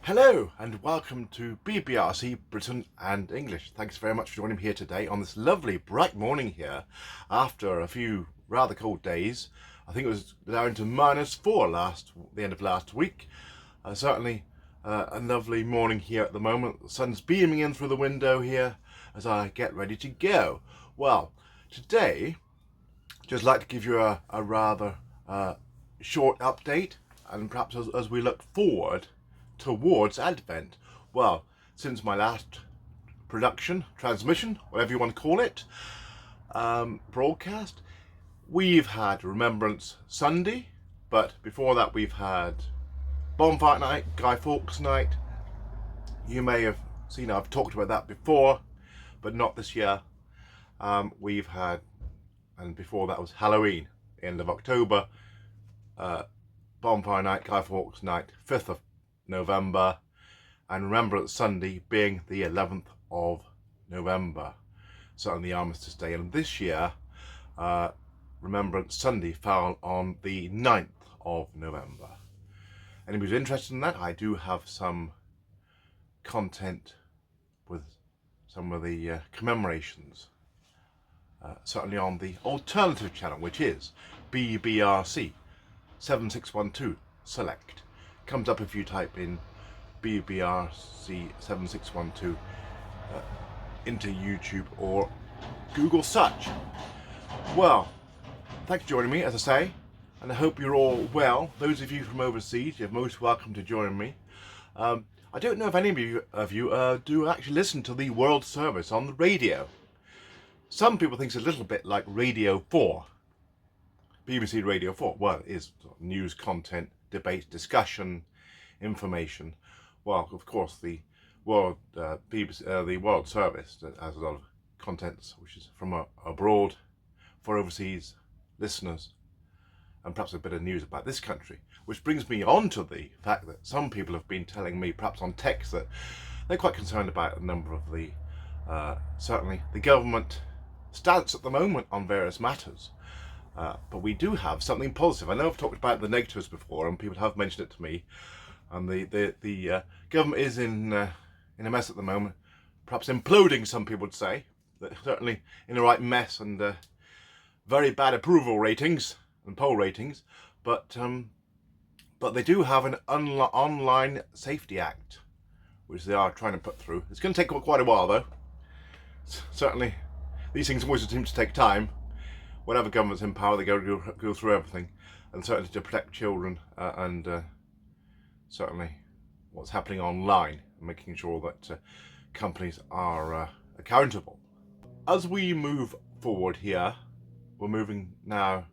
Hello and welcome to BBRC Britain and English. Thanks very much for joining me here today on this lovely bright morning here after a few rather cold days. I think it was down to -4 the end of last week. Certainly a lovely morning here at the moment. The sun's beaming in through the window here as I get ready to go. Well, today just like to give you a rather short update, and perhaps as we look forward towards Advent. Well, since my last transmission, whatever you want to call it, broadcast, we've had Remembrance Sunday, but before that we've had Bonfire Night, Guy Fawkes Night. You may have seen I've talked about that before, but not this year. We've had, and before that was Halloween, end of October, Bonfire Night, Guy Fawkes Night, 5th of November, and Remembrance Sunday being the 11th of November, certainly the Armistice Day. And this year, Remembrance Sunday fell on the 9th of November. Anybody who's interested in that, I do have some content with some of the commemorations, certainly on the alternative channel, which is BBRC 7612 Select. Comes up if you type in BBRC 7612 into YouTube or Google search. Well, thanks for joining me, as I say, and I hope you're all well. Those of you from overseas, you're most welcome to join me. I don't know if any of you do actually listen to the World Service on the radio. Some people think it's a little bit like Radio 4, BBC Radio 4. Well, it is news content, debate, discussion, information. Well, of course, the World Service has a lot of contents which is from abroad for overseas listeners, and perhaps a bit of news about this country. Which brings me on to the fact that some people have been telling me, perhaps on text, that they're quite concerned about a number of the certainly the government stance at the moment on various matters. But we do have something positive. I know I've talked about the negatives before, and people have mentioned it to me. And the government is in a mess at the moment, perhaps imploding. Some people would say. They're certainly in a right mess, and very bad approval ratings and poll ratings. But they do have an Online Safety Act, which they are trying to put through. It's going to take quite a while, though. Certainly, these things always seem to take time. Whatever government's in power, they go through everything, and certainly to protect children and certainly what's happening online, and making sure that companies are accountable. As we move forward here, we're moving now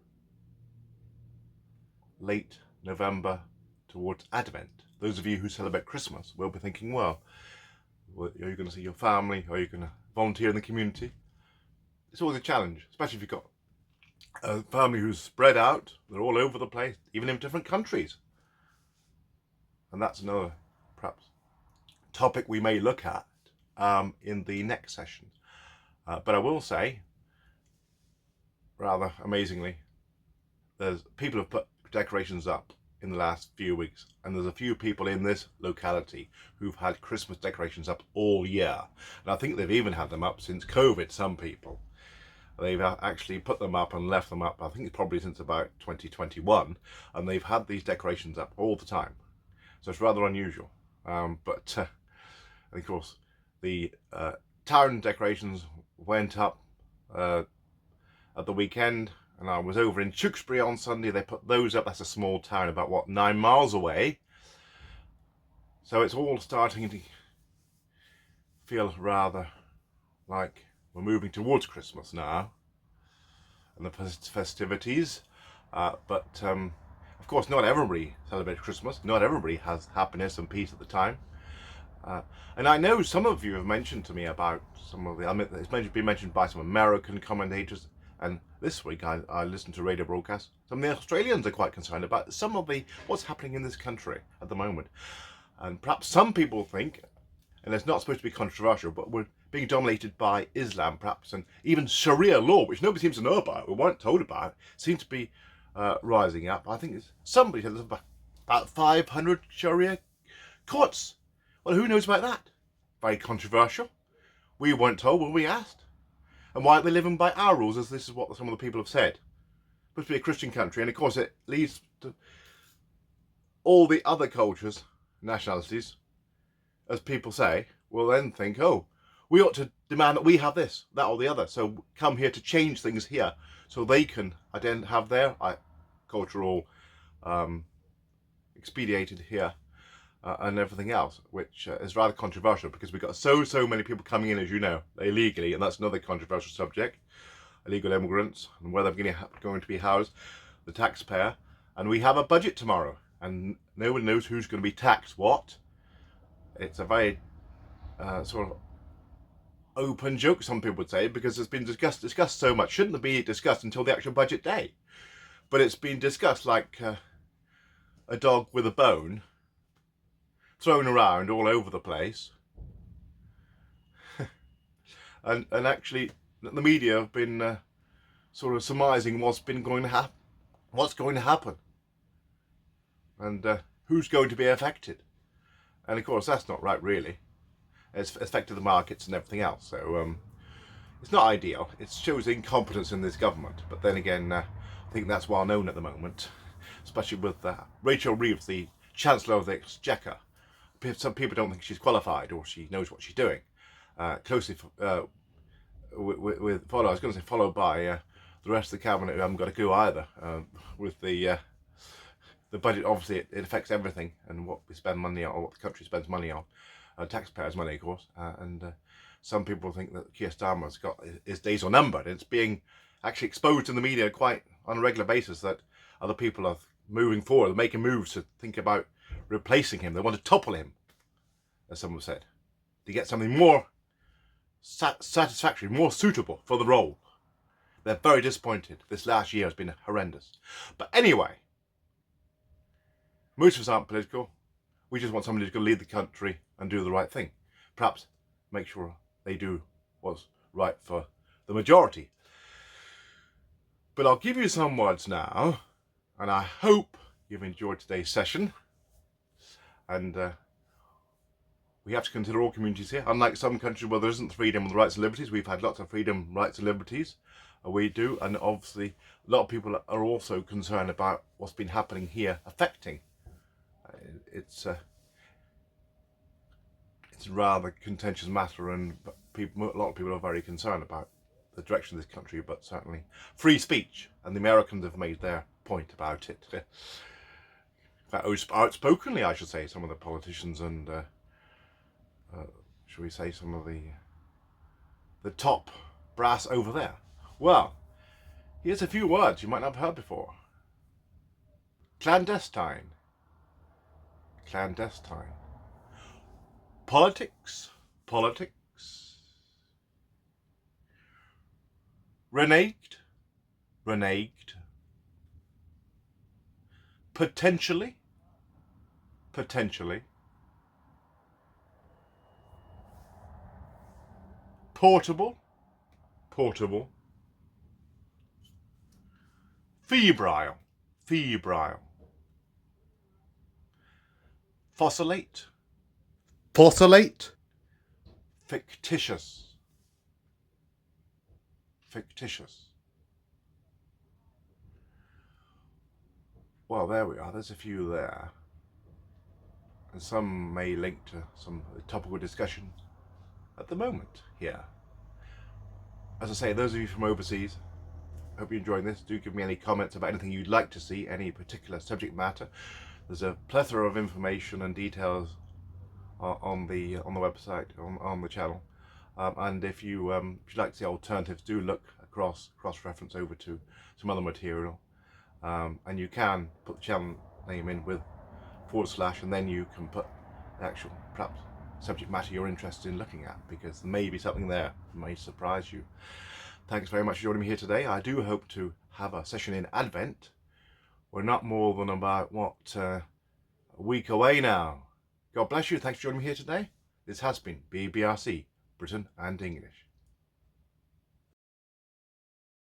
late November towards Advent. Those of you who celebrate Christmas will be thinking, well, are you going to see your family? Are you going to volunteer in the community? It's always a challenge, especially if you've got a family who's spread out. They're all over the place, even in different countries. And that's another, perhaps, topic we may look at in the next session. But I will say, rather amazingly, people have put decorations up in the last few weeks, and there's a few people in this locality who've had Christmas decorations up all year. And I think they've even had them up since COVID, some people. They've actually put them up and left them up, I think it's probably since about 2021, and they've had these decorations up all the time. So it's rather unusual. But of course, the town decorations went up at the weekend, and I was over in Tewkesbury on Sunday. They put those up. That's a small town about, 9 miles away. So it's all starting to feel rather like we're moving towards Christmas now and the festivities, but of course not everybody celebrates Christmas. Not everybody has happiness and peace at the time, and I know some of you have mentioned to me about some of it's been mentioned by some American commentators, and this week I listened to radio broadcasts. Some of the Australians are quite concerned about some of what's happening in this country at the moment, and perhaps some people think, and it's not supposed to be controversial, but we're being dominated by Islam, perhaps, and even Sharia law, which nobody seems to know about, we weren't told about, seems to be rising up. I think somebody said there's about 500 Sharia courts Well, who knows about that? Very controversial. We weren't told, were we asked? And why aren't they living by our rules, as this is what some of the people have said? It's supposed to be a Christian country, and of course it leads to all the other cultures, nationalities, as people say, will then think, oh, we ought to demand that we have this, that or the other. So come here to change things here so they can have their cultural expedited here and everything else, which is rather controversial because we've got so many people coming in, as you know, illegally, and that's another controversial subject, illegal immigrants and where they're going to be housed, the taxpayer. And we have a budget tomorrow and no one knows who's going to be taxed what. It's a very sort of open joke, some people would say, because it's been discussed so much. Shouldn't be discussed until the actual budget day, but it's been discussed like a dog with a bone, thrown around all over the place. and actually the media have been sort of surmising what's going to happen and who's going to be affected. And of course that's not right, really. It's affected the markets and everything else, so it's not ideal. It shows incompetence in this government, but then again I think that's well known at the moment, especially with Rachel Reeves, the Chancellor of the Exchequer. Some people don't think she's qualified or she knows what she's doing. Closely followed by the rest of the cabinet who haven't got a clue either. With the budget, obviously it affects everything and what we spend money on, or what the country spends money on, taxpayers' money, of course. And some people think that Keir Starmer's got his days are numbered. It's being actually exposed in the media quite on a regular basis that other people are moving forward, making moves to think about replacing him. They want to topple him, as someone said, to get something more satisfactory, more suitable for the role. They're very disappointed. This last year has been horrendous. But anyway, most of us aren't political. We just want somebody who's going to lead the country and do the right thing. Perhaps make sure they do what's right for the majority. But I'll give you some words now, and I hope you've enjoyed today's session. And we have to consider all communities here. Unlike some countries where there isn't freedom and rights and liberties, we've had lots of freedom, rights and liberties. We do, and obviously a lot of people are also concerned about what's been happening here affecting. It's a rather contentious matter, and a lot of people are very concerned about the direction of this country, but certainly free speech, and the Americans have made their point about it. Outspokenly, I should say, some of the politicians and shall we say some of the top brass over there. Well, here's a few words you might not have heard before. Clandestine. Clandestine. Politics. Politics. Reneged. Reneged. Potentially. Potentially. Portable. Portable. Febrile. Febrile. Fossilate. Fossilate. Fictitious. Fictitious. Well, there we are. There's a few there. And some may link to some topical discussion at the moment here. As I say, those of you from overseas, hope you're enjoying this. Do give me any comments about anything you'd like to see, any particular subject matter. There's a plethora of information and details on the website, on the channel. And if you'd like to see alternatives, do look cross-reference over to some other material. And you can put the channel name in with / and then you can put the actual, perhaps, subject matter you're interested in looking at, because there may be something there that may surprise you. Thanks very much for joining me here today. I do hope to have a session in Advent. We're not more than about, a week away now. God bless you. Thanks for joining me here today. This has been BBRC, Britain and English.